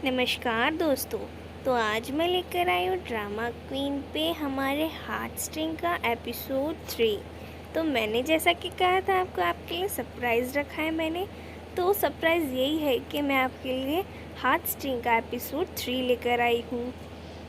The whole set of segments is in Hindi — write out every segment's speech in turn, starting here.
नमस्कार दोस्तों। तो आज मैं लेकर आई हूँ ड्रामा क्वीन पे हमारे हार्ट स्ट्रिंग का एपिसोड 3। तो मैंने जैसा कि कहा था आपको, आपके लिए सरप्राइज़ रखा है मैंने। तो सरप्राइज़ यही है कि मैं आपके लिए हार्ट स्ट्रिंग का एपिसोड 3 लेकर आई हूँ।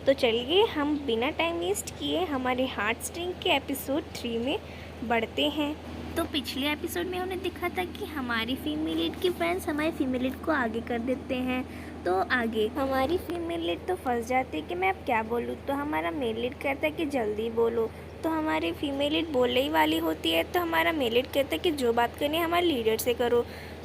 तो चलिए हम बिना टाइम वेस्ट किए हमारे हार्ट स्ट्रिंग के एपिसोड 3 में बढ़ते हैं। तो पिछले एपिसोड में हमने देखा था कि हमारी फीमेल लीड की फ्रेंड्स हमारे फीमेल लीड को आगे कर देते हैं। तो आगे हमारी फीमेल लीड तो फंस जाती है कि मैं अब क्या बोलूँ। तो हमारा मेल लीड कहता है कि जल्दी बोलो। तो हमारी फीमेल लीड बोलने ही वाली होती है, तो हमारा मेल लीड कहता है कि जो बात करनी है हमारे लीडर से करो।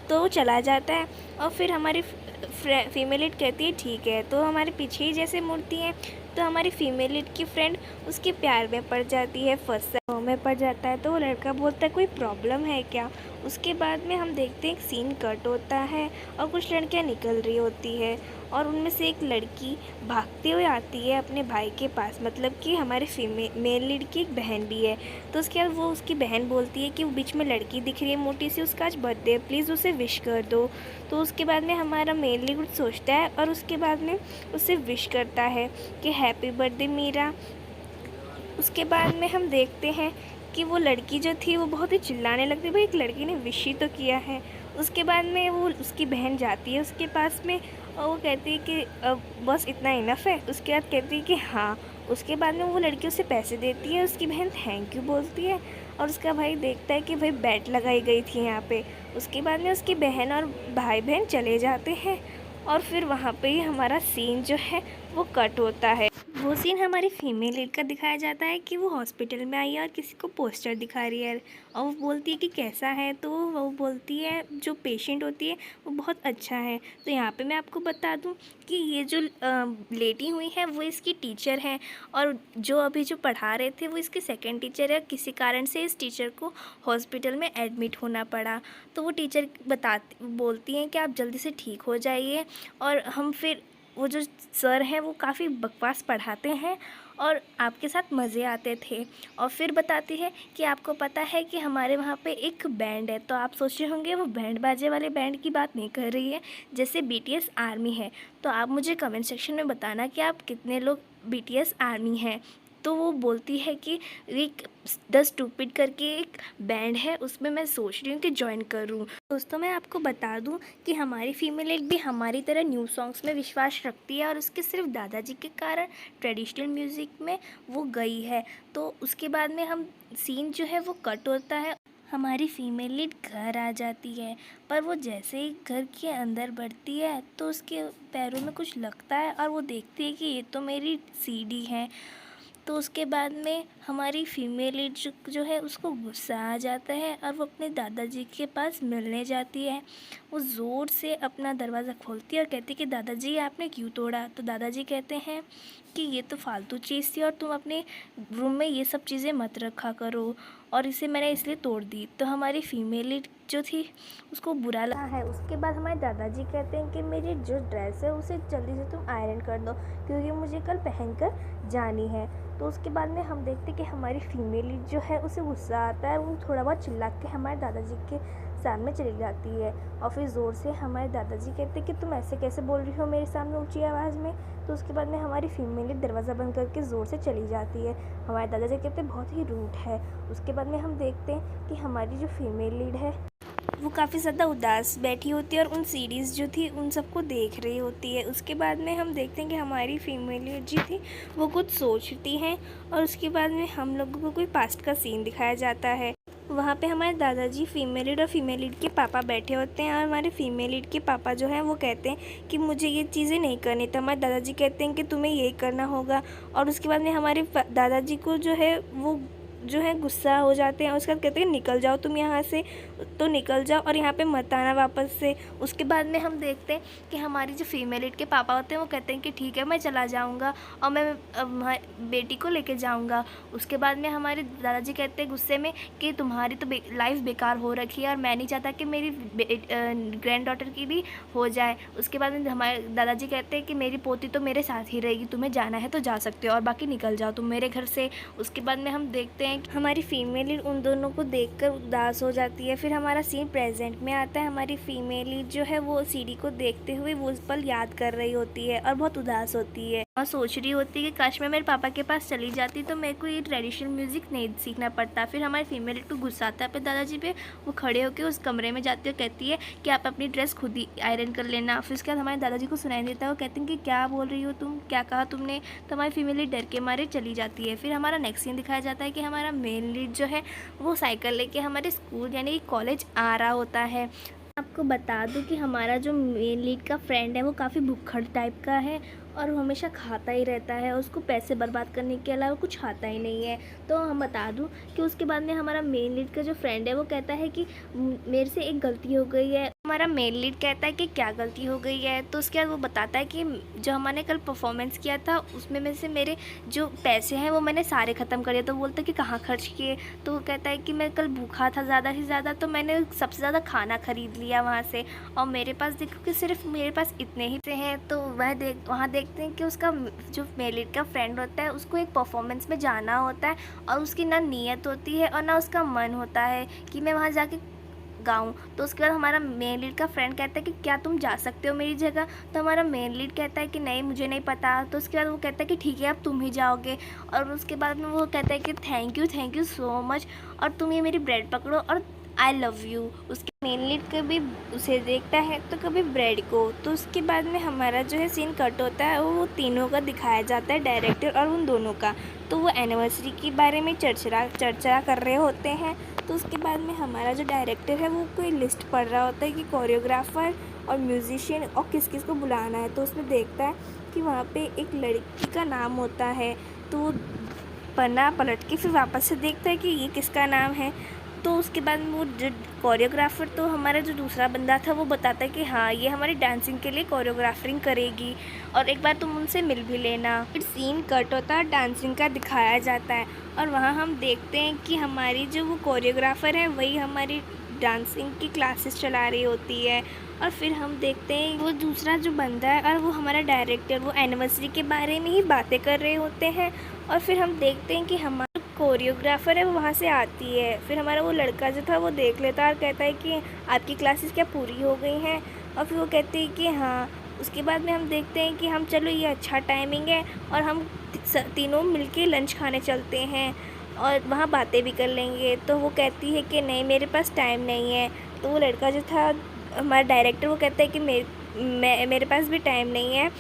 तो वो चला जाता है और फिर हमारी फीमेल लीड कहती है ठीक है। तो हमारे पीछे ही जैसे मुड़ती हैं तो हमारी फीमेल लीड की फ्रेंड उसके प्यार में पड़ जाती है, फंस में पड़ जाता है। तो वो लड़का बोलता है कोई प्रॉब्लम है क्या। उसके बाद में हम देखते हैं एक सीन कट होता है और कुछ लड़कियां निकल रही होती है और उनमें से एक लड़की भागते हुए आती है अपने भाई के पास, मतलब कि हमारे मेल लीड की एक बहन भी है। तो उसके बाद वो उसकी बहन बोलती है कि वो बीच में लड़की दिख रही है मोटी सी, उसका आज बर्थडे है, प्लीज़ उसे विश कर दो। तो उसके बाद में हमारा मेल लीड सोचता है और उसके बाद में उसे विश करता है कि हैप्पी बर्थडे मीरा। उसके बाद में हम देखते हैं कि वो लड़की जो थी वो बहुत ही चिल्लाने लगती है, भाई एक लड़की ने विश ही तो किया है। उसके बाद में वो उसकी बहन जाती है उसके पास में और वो कहती है कि बस इतना इनफ है। उसके बाद कहती है कि हाँ। उसके बाद में वो लड़की उसे पैसे देती है, उसकी बहन थैंक यू बोलती है और उसका भाई देखता है कि भाई बेट लगाई गई थी यहाँ पे। उसके बाद में उसकी बहन और भाई बहन चले जाते हैं और फिर वहाँ पे ही हमारा सीन जो है वो कट होता है। वो सीन हमारी फीमेल लीड का दिखाया जाता है कि वो हॉस्पिटल में आई है और किसी को पोस्टर दिखा रही है और वो बोलती है कि कैसा है। तो वो बोलती है जो पेशेंट होती है वो बहुत अच्छा है। तो यहाँ पे मैं आपको बता दूँ कि ये जो लेडी हुई है वो इसकी टीचर है और जो अभी जो पढ़ा रहे थे वो इसके सेकंड टीचर है। किसी कारण से इस टीचर को हॉस्पिटल में एडमिट होना पड़ा। तो वो टीचर बोलती हैं कि आप जल्दी से ठीक हो जाइए। और हम फिर वो जो सर हैं वो काफ़ी बकवास पढ़ाते हैं और आपके साथ मज़े आते थे। और फिर बताती है कि आपको पता है कि हमारे वहाँ पे एक बैंड है। तो आप सोच रहे होंगे वो बैंड बाजे वाले बैंड की बात नहीं कर रही है जैसे BTS आर्मी है। तो आप मुझे कमेंट सेक्शन में बताना कि आप कितने लोग BTS आर्मी हैं। तो वो बोलती है कि एक द स्टूपिड करके एक बैंड है, उसमें मैं सोच रही हूँ कि ज्वाइन करूँ। दोस्तों मैं आपको बता दूँ कि हमारी फीमेल लीड भी हमारी तरह न्यू सॉन्ग्स में विश्वास रखती है और उसके सिर्फ दादाजी के कारण ट्रेडिशनल म्यूज़िक में वो गई है। तो उसके बाद में हम सीन जो है वो कट होता है। हमारी फीमेल लीड घर आ जाती है, पर वो जैसे ही घर के अंदर बढ़ती है तो उसके पैरों में कुछ लगता है और वो देखती है कि ये तो मेरी CD है। तो उसके बाद में हमारी फीमेल लीड जो है उसको गुस्सा आ जाता है और वो अपने दादाजी के पास मिलने जाती है। वो ज़ोर से अपना दरवाज़ा खोलती है और कहती है कि दादाजी आपने क्यों तोड़ा। तो दादाजी कहते हैं कि ये तो फालतू चीज़ थी और तुम अपने रूम में ये सब चीज़ें मत रखा करो और इसे मैंने इसलिए तोड़ दी। तो हमारी फीमेल लीड जो थी उसको बुरा लगा है। उसके बाद हमारे दादाजी कहते हैं कि मेरी जो ड्रेस है उसे जल्दी से तुम आयरन कर दो क्योंकि मुझे कल पहनकर जानी है। तो उसके बाद में हम देखते कि हमारी फीमेल लीड जो है उसे गुस्सा आता है, वो थोड़ा बहुत चिल्ला के हमारे दादाजी के सामने चली जाती है और फिर ज़ोर से हमारे दादाजी कहते हैं कि तुम ऐसे कैसे बोल रही हो मेरे सामने ऊंची आवाज़ में। तो उसके बाद में हमारी फीमेल लीड दरवाज़ा बंद करके ज़ोर से चली जाती है। हमारे दादाजी कहते हैं बहुत ही रूड है। उसके बाद में हम देखते हैं कि हमारी जो फीमेल लीड है वो काफ़ी ज़्यादा उदास बैठी होती है और उन सीरीज़ जो थी उन सबको देख रही होती है। उसके बाद में हम देखते हैं कि हमारी फीमेल लीड जी थी वो कुछ सोचती हैं और उसके बाद में हम लोगों को कोई पास्ट का सीन दिखाया जाता है। वहाँ पे हमारे दादाजी फीमेल लीड और फीमेल लीड के पापा बैठे होते हैं और हमारे फीमेल लीड के पापा जो हैं वो कहते हैं कि मुझे ये चीज़ें नहीं करनी। तो हमारे दादाजी कहते हैं कि तुम्हें यही करना होगा। और उसके बाद में हमारे दादाजी को जो है वो जो है गुस्सा हो जाते हैं। उसके बाद कहते हैं निकल जाओ तुम यहाँ से, तो निकल जाओ और यहाँ पे मत आना वापस से। उसके बाद में हम देखते हैं कि हमारी जो फीमेल लीड के पापा होते हैं वो कहते हैं कि ठीक है मैं चला जाऊँगा और मैं बेटी को लेके जाऊँगा। उसके बाद में हमारे दादाजी कहते हैं गुस्से में कि तुम्हारी तो लाइफ बेकार हो रखी है और मैं नहीं चाहता कि मेरी ग्रैंड डॉटर की भी हो जाए। उसके बाद में हमारे दादाजी कहते हैं कि मेरी पोती तो मेरे साथ ही रहेगी, तुम्हें जाना है तो जा सकते हो और बाकी निकल जाओ तुम मेरे घर से। उसके बाद में हम देखते हैं हैं। हमारी फीमेल लीड उन दोनों को देखकर उदास हो जाती है। फिर हमारा सीन प्रेजेंट में आता है। हमारी फीमेल लीड जो है वो सीढ़ी को देखते हुए वो उस पल याद कर रही होती है और बहुत उदास होती है और सोच रही होती है कि काश मैं मेरे पापा के पास चली जाती तो मेरे को ये ट्रेडिशनल म्यूज़िक नहीं सीखना पड़ता। फिर हमारी फीमेल लीड को गुस्सा आता है अपने दादाजी पे। वो खड़े होकर उस कमरे में जाती है और कहती है कि आप अपनी ड्रेस खुद ही आयरन कर लेना। फिर उसके बाद हमारे दादाजी को सुनाई देता है। वो कहते हैं कि क्या बोल रही हो तुम, क्या कहा तुमने। तो हमारी फीमेल लीड डर के मारे चली जाती है। फिर हमारा नेक्स्ट सीन दिखाया जाता है कि हमारा मेल लीड जो है वो साइकिल लेके हमारे स्कूल यानी कि कॉलेज आ रहा होता है। आपको बता दूं कि हमारा जो मेन लीड का फ्रेंड है वो काफ़ी भुक्खड़ टाइप का है और वो हमेशा खाता ही रहता है। उसको पैसे बर्बाद करने के अलावा कुछ आता ही नहीं है। तो हम बता दूं कि उसके बाद में हमारा मेन लीड का जो फ्रेंड है वो कहता है कि मेरे से एक गलती हो गई है। हमारा मेन लीड कहता है कि क्या गलती हो गई है। तो उसके बाद वो बताता है कि जो हमने कल परफॉर्मेंस किया था उसमें में से मेरे जो पैसे हैं वो मैंने सारे ख़त्म कर दिए। तो बोलता है कि कहाँ खर्च किए। तो वो कहता है कि मैं कल भूखा था ज़्यादा से ज़्यादा तो मैंने सबसे ज़्यादा खाना खरीद लिया वहाँ से और मेरे पास देखो कि सिर्फ मेरे पास इतने ही से हैं। तो वहाँ देखते हैं कि उसका जो मेन लीड का फ्रेंड होता है उसको एक परफॉर्मेंस में जाना होता है और उसकी ना नीयत होती है और ना उसका मन होता है कि मैं वहाँ जाके गाऊँ। तो उसके बाद हमारा मेन लीड का फ्रेंड कहता है कि क्या तुम जा सकते हो मेरी जगह। तो हमारा मेन लीड कहता है कि नहीं मुझे नहीं पता। तो उसके बाद वो कहता है कि ठीक है अब तुम ही जाओगे। और उसके बाद में वो कहता है कि थैंक यू सो मच और तुम ये मेरी ब्रेड पकड़ो और आई लव यू। उसके मेन लीड कभी उसे देखता है तो कभी ब्रेड को। तो उसके बाद में हमारा जो है सीन कट होता है वो तीनों का दिखाया जाता है, डायरेक्टर और उन दोनों का। तो वो एनिवर्सरी के बारे में चर्चा कर रहे होते हैं। तो उसके बाद में हमारा जो डायरेक्टर है वो कोई लिस्ट पढ़ रहा होता है कि कोरियोग्राफर और म्यूजिशियन और किस किस को बुलाना है। तो उसमें देखता है कि वहाँ पे एक लड़की का नाम होता है। तो वो पन्ना पलट के फिर वापस से देखता है कि ये किसका नाम है। तो उसके बाद वो जो कोरियोग्राफर तो हमारा जो दूसरा बंदा था वो बताता है कि हाँ ये हमारी डांसिंग के लिए कोरियोग्राफरिंग करेगी और एक बार तुम उनसे मिल भी लेना। फिर सीन कट होता है, डांसिंग का दिखाया जाता है और वहाँ हम देखते हैं कि हमारी जो वो कोरियोग्राफर है वही हमारी डांसिंग की क्लासेस चला रही होती है। और फिर हम देखते हैं वो दूसरा जो बंदा है और वो हमारा डायरेक्टर वो एनिवर्सरी के बारे में ही बातें कर रहे होते हैं। और फिर हम देखते हैं कि हमारा कोरियोग्राफर है वो वहाँ से आती है। फिर हमारा वो लड़का जो था वो देख लेता है और कहता है कि आपकी क्लासेस क्या पूरी हो गई हैं। और फिर वो कहते हैं कि हाँ। उसके बाद में हम देखते हैं कि हम चलो ये अच्छा टाइमिंग है और हम तीनों मिलके लंच खाने चलते हैं और वहाँ बातें भी कर लेंगे। तो वो कहती है कि नहीं मेरे पास टाइम नहीं है। तो वो लड़का जो था हमारा डायरेक्टर वो कहता है कि मेरे पास भी टाइम नहीं है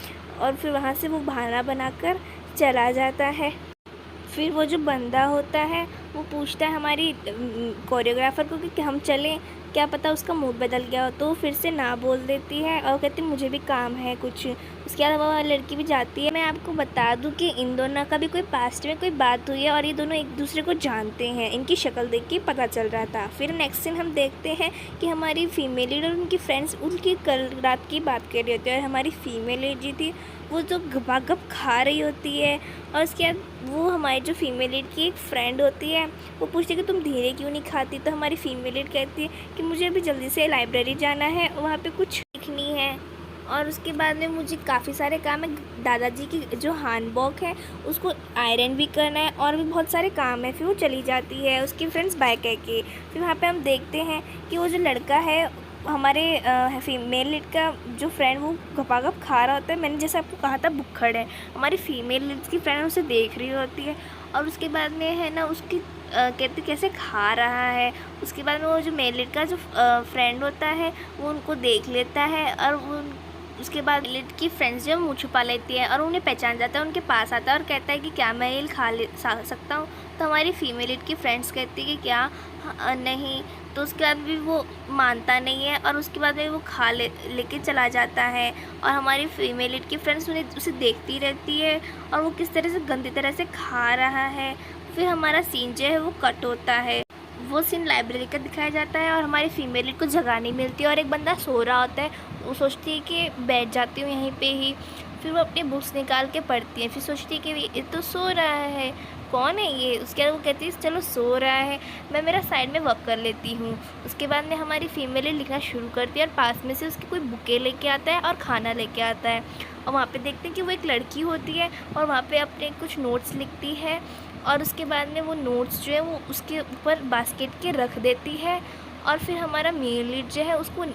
और फिर वहाँ से वो बहाना बनाकर चला जाता है। फिर वो जो बंदा होता है वो पूछता है हमारी कोरियोग्राफर को कि हम चलें, क्या पता उसका मूड बदल गया हो। तो फिर से ना बोल देती है और कहती है मुझे भी काम है कुछ। उसके बाद वो लड़की भी जाती है। मैं आपको बता दूं कि इन दोनों का भी कोई पास्ट में कोई बात हुई है और ये दोनों एक दूसरे को जानते हैं। इनकी शक्ल देख के पता चल रहा था। फिर नेक्स्ट सीन हम देखते हैं कि हमारी फीमेल लीड और उनकी फ्रेंड्स उनकी कल रात की बात कर रही होती है और हमारी फीमेल लीड जी थी वो जो गपागप खा रही होती है। और उसके बाद वो हमारी जो फीमेल लीड की एक फ्रेंड होती है वो पूछती है कि तुम धीरे क्यों नहीं खाती। तो हमारी फीमेल लीड कहती है कि मुझे अभी जल्दी से लाइब्रेरी जाना है, वहाँ पे कुछ लिखनी है और उसके बाद में मुझे काफ़ी सारे काम है। दादाजी की जो हैंडबॉक है उसको आयरन भी करना है और भी बहुत सारे काम है। फिर वो चली जाती है उसकी फ्रेंड्स बाय कह के। फिर वहाँ पे हम देखते हैं कि वो जो लड़का है हमारे फीमेल लीड का जो फ्रेंड वो गपागप खा रहा होता है। मैंने जैसे आपको कहा था भुक्खड़ है। हमारी फीमेल लीड की फ्रेंड उसे देख रही होती है और उसके बाद में है ना उसकी कहते कैसे खा रहा है। उसके बाद में वो जो मेल लीड का जो फ्रेंड होता है वो उनको देख लेता है और वो उसके बाद लीड की फ्रेंड्स जो मुँह छुपा लेती है और उन्हें पहचान जाता है, उनके पास आता है और कहता है कि क्या मैं ये खा सकता हूँ। तो हमारी फीमेल लीड की फ्रेंड्स कहती है कि क्या नहीं। तो उसके बाद भी वो मानता नहीं है और उसके बाद में वो खा लेके चला जाता है और हमारी फीमेल लीड की फ्रेंड्स उसे देखती रहती है और वो किस तरह से गंदी तरह से खा रहा है। फिर हमारा सीन जो है वो कट होता है। वो सीन लाइब्रेरी का दिखाया जाता है और हमारी फीमेल लीड को जगह नहीं मिलती और एक बंदा सो रहा होता है। वो सोचती है कि बैठ जाती हूँ यहीं पे ही। फिर वो अपनी बुक्स निकाल के पढ़ती है। फिर सोचती है कि ये तो सो रहा है, कौन है ये। उसके बाद वो कहती है चलो सो रहा है, मैं मेरा साइड में वर्क कर लेती हूँ। उसके बाद में हमारी फीमेल लिखना शुरू करती है और पास में से उसकी कोई बुकें लेके आता है और खाना लेके आता है और वहाँ पे देखते हैं कि वो एक लड़की होती है और वहाँ पे अपने कुछ नोट्स लिखती है और उसके बाद में वो नोट्स जो है वो उसके ऊपर बास्केट के रख देती है। और फिर हमारा मेल लीड जो है उसको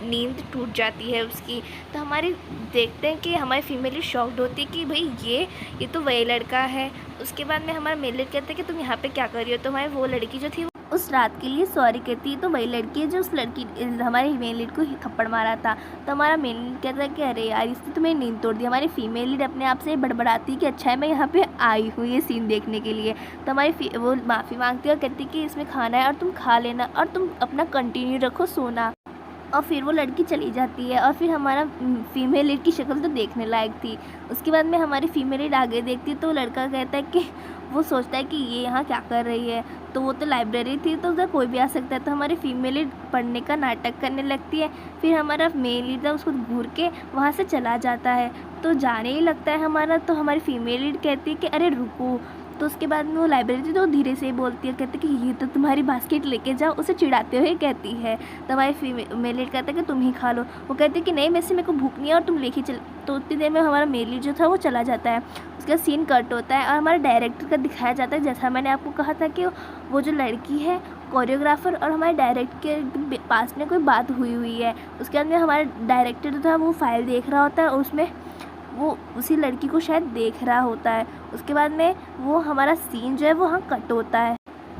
नींद टूट जाती है उसकी। तो हमारी देखते हैं कि हमारी फीमेल शॉक्ड होती है कि भाई ये तो वही लड़का है। उसके बाद में हमारा मेल लीड कहता है कि तुम यहाँ पे क्या कर रही हो। तो हमारी वो लड़की जो थी उस रात के लिए सॉरी कहती है। तो वही लड़की है जो उस लड़की हमारे मेल लीड को ही थप्पड़ मारा था। तो हमारा मेल लीड कहता है कि अरे यार इसने तो मेरी नींद तोड़ दी। हमारी फीमेल लीड अपने आप से बड़बड़ाती है कि अच्छा है मैं यहाँ पे आई हूँ ये सीन देखने के लिए। तो हमारी वो माफ़ी मांगती है और कहती है कि इसमें खाना है और तुम खा लेना और तुम अपना कंटिन्यू रखो सोना। और फिर वो लड़की चली जाती है। और फिर हमारा फीमेल लीड की शक्ल तो देखने लायक थी। उसके बाद में हमारी फीमेल लीड आगे देखती है तो लड़का कहता है कि वो सोचता है कि ये यहाँ क्या कर रही है। तो वो तो लाइब्रेरी थी तो उधर कोई भी आ सकता है। तो हमारी फीमेल लीड पढ़ने का नाटक करने लगती है। फिर हमारा मेल लीड उसको घूर के वहाँ से चला जाता है। तो जाने ही लगता है हमारा। तो हमारी फीमेल लीड कहती है कि अरे रुको। तो उसके बाद में वो लाइब्रेरी थी तो धीरे से बोलती है, कहती है कि ये तो तुम्हारी बास्केट लेके जाओ, उसे चिढ़ाते हुए कहती है। तो हमारी फीमेल लीड कहता है कि तुम ही खा लो। वो कहती है कि नहीं मेरे को भूख नहीं है और तुम लेके चल। तो उतनी देर में हमारा मेल लीड जो था वो चला जाता है। उसका सीन कट होता है और हमारे डायरेक्टर का दिखाया जाता है जैसा मैंने आपको कहा था कि वो जो लड़की है कोरियोग्राफर और हमारे डायरेक्टर के पास में कोई बात हुई है। उसके बाद में हमारा डायरेक्टर जो था वो फाइल देख रहा होता है और उसमें वो उसी लड़की को शायद देख रहा होता है। उसके बाद में वो हमारा सीन जो है वो कट होता है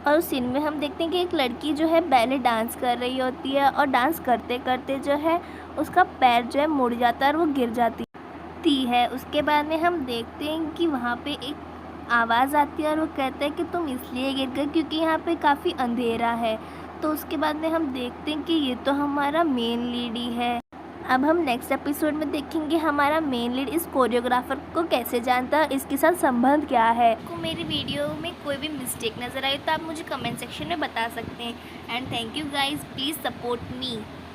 और उस सीन में हम देखते हैं कि एक लड़की जो है बैले डांस कर रही होती है और डांस करते करते जो है उसका पैर जो है मुड़ जाता है और वो गिर जाती है। उसके बाद में हम देखते हैं कि वहाँ पे एक आवाज़ आती है और वो कहता है कि तुम इसलिए गिर गए क्योंकि यहाँ पे काफ़ी अंधेरा है। तो उसके बाद में हम देखते हैं कि ये तो हमारा मेन लीड ही है। अब हम नेक्स्ट एपिसोड में देखेंगे हमारा मेन लीड इस कोरियोग्राफर को कैसे जानता है, इसके साथ संबंध क्या है। आपको मेरी वीडियो में कोई भी मिस्टेक नज़र आई तो आप मुझे कमेंट सेक्शन में बता सकते हैं। And thank you guys, please support me.